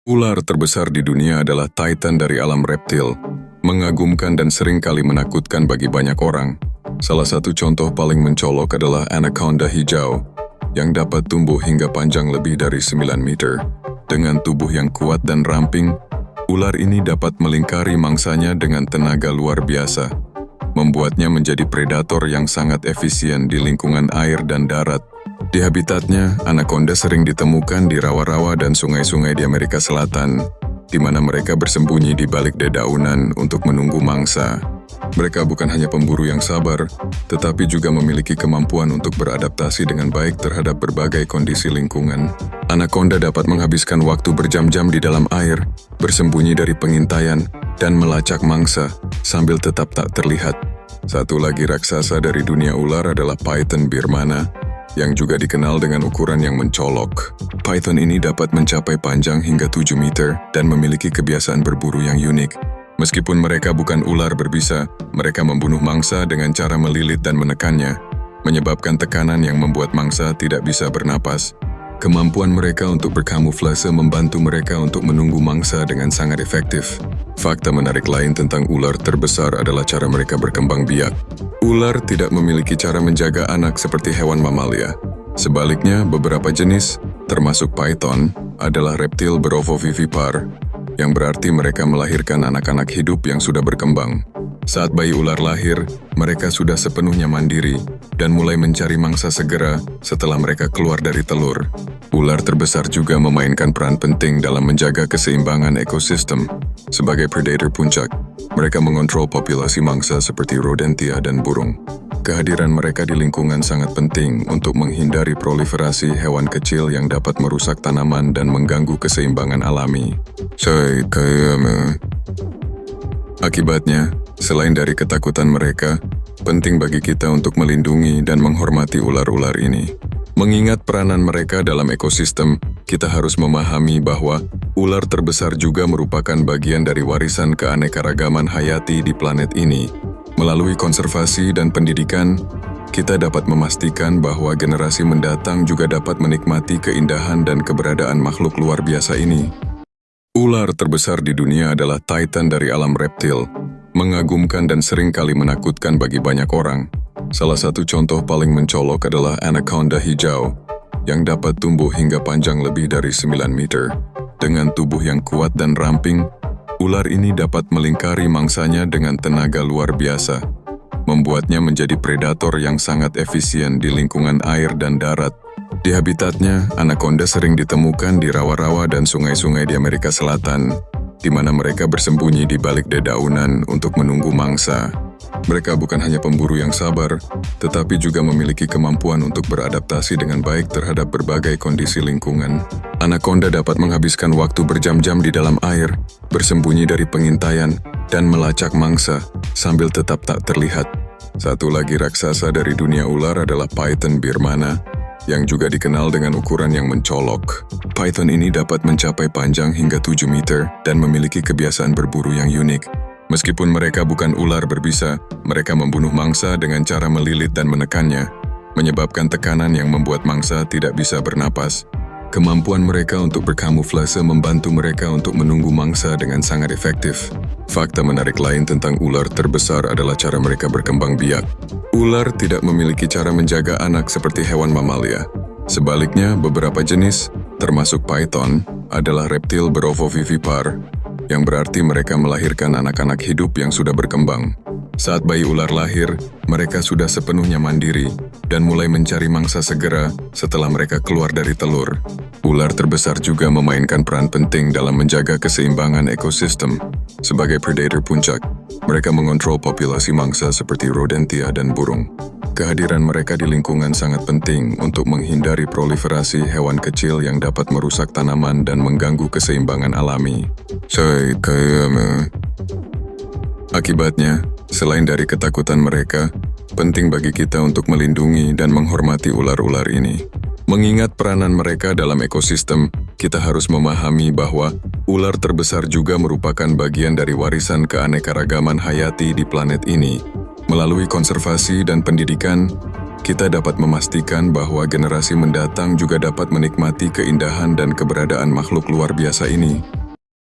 Ular terbesar di dunia adalah titan dari alam reptil, mengagumkan dan seringkali menakutkan bagi banyak orang. Salah satu contoh paling mencolok adalah anaconda hijau, yang dapat tumbuh hingga panjang lebih dari 9 meter. Dengan tubuh yang kuat dan ramping, ular ini dapat melingkari mangsanya dengan tenaga luar biasa, membuatnya menjadi predator yang sangat efisien di lingkungan air dan darat. Di habitatnya, anaconda sering ditemukan di rawa-rawa dan sungai-sungai di Amerika Selatan, di mana mereka bersembunyi di balik dedaunan untuk menunggu mangsa. Mereka bukan hanya pemburu yang sabar, tetapi juga memiliki kemampuan untuk beradaptasi dengan baik terhadap berbagai kondisi lingkungan. Anaconda dapat menghabiskan waktu berjam-jam di dalam air, bersembunyi dari pengintaian, dan melacak mangsa sambil tetap tak terlihat. Satu lagi raksasa dari dunia ular adalah python birmana, yang juga dikenal dengan ukuran yang mencolok. Python ini dapat mencapai panjang hingga 7 meter dan memiliki kebiasaan berburu yang unik. Meskipun mereka bukan ular berbisa, mereka membunuh mangsa dengan cara melilit dan menekannya, menyebabkan tekanan yang membuat mangsa tidak bisa bernapas. Kemampuan mereka untuk berkamuflase membantu mereka untuk menunggu mangsa dengan sangat efektif. Fakta menarik lain tentang ular terbesar adalah cara mereka berkembang biak. Ular tidak memiliki cara menjaga anak seperti hewan mamalia. Sebaliknya, beberapa jenis, termasuk python, adalah reptil berovovivipar, yang berarti mereka melahirkan anak-anak hidup yang sudah berkembang. Saat bayi ular lahir, mereka sudah sepenuhnya mandiri dan mulai mencari mangsa segera setelah mereka keluar dari telur. Ular terbesar juga memainkan peran penting dalam menjaga keseimbangan ekosistem. Sebagai predator puncak, mereka mengontrol populasi mangsa seperti rodentia dan burung. Kehadiran mereka di lingkungan sangat penting untuk menghindari proliferasi hewan kecil yang dapat merusak tanaman dan mengganggu keseimbangan alami. Akibatnya, selain dari ketakutan mereka, penting bagi kita untuk melindungi dan menghormati ular-ular ini. Mengingat peranan mereka dalam ekosistem, kita harus memahami bahwa ular terbesar juga merupakan bagian dari warisan keanekaragaman hayati di planet ini. Melalui konservasi dan pendidikan, kita dapat memastikan bahwa generasi mendatang juga dapat menikmati keindahan dan keberadaan makhluk luar biasa ini. Ular terbesar di dunia adalah titan dari alam reptil, mengagumkan dan seringkali menakutkan bagi banyak orang. Salah satu contoh paling mencolok adalah anaconda hijau, yang dapat tumbuh hingga panjang lebih dari 9 meter. Dengan tubuh yang kuat dan ramping, ular ini dapat melingkari mangsanya dengan tenaga luar biasa, membuatnya menjadi predator yang sangat efisien di lingkungan air dan darat. Di habitatnya, anaconda sering ditemukan di rawa-rawa dan sungai-sungai di Amerika Selatan, di mana mereka bersembunyi di balik dedaunan untuk menunggu mangsa. Mereka bukan hanya pemburu yang sabar, tetapi juga memiliki kemampuan untuk beradaptasi dengan baik terhadap berbagai kondisi lingkungan. Anaconda dapat menghabiskan waktu berjam-jam di dalam air, bersembunyi dari pengintaian, dan melacak mangsa sambil tetap tak terlihat. Satu lagi raksasa dari dunia ular adalah python birmana, yang juga dikenal dengan ukuran yang mencolok. Python ini dapat mencapai panjang hingga 7 meter dan memiliki kebiasaan berburu yang unik. Meskipun mereka bukan ular berbisa, mereka membunuh mangsa dengan cara melilit dan menekannya, menyebabkan tekanan yang membuat mangsa tidak bisa bernapas. Kemampuan mereka untuk berkamuflase membantu mereka untuk menunggu mangsa dengan sangat efektif. Fakta menarik lain tentang ular terbesar adalah cara mereka berkembang biak. Ular tidak memiliki cara menjaga anak seperti hewan mamalia. Sebaliknya, beberapa jenis, termasuk python, adalah reptil berovovivipar, yang berarti mereka melahirkan anak-anak hidup yang sudah berkembang. Saat bayi ular lahir, mereka sudah sepenuhnya mandiri dan mulai mencari mangsa segera setelah mereka keluar dari telur. Ular terbesar juga memainkan peran penting dalam menjaga keseimbangan ekosistem. Sebagai predator puncak, mereka mengontrol populasi mangsa seperti rodentia dan burung. Kehadiran mereka di lingkungan sangat penting untuk menghindari proliferasi hewan kecil yang dapat merusak tanaman dan mengganggu keseimbangan alami. Akibatnya, selain dari ketakutan mereka, penting bagi kita untuk melindungi dan menghormati ular-ular ini. Mengingat peranan mereka dalam ekosistem, kita harus memahami bahwa ular terbesar juga merupakan bagian dari warisan keanekaragaman hayati di planet ini. Melalui konservasi dan pendidikan, kita dapat memastikan bahwa generasi mendatang juga dapat menikmati keindahan dan keberadaan makhluk luar biasa ini.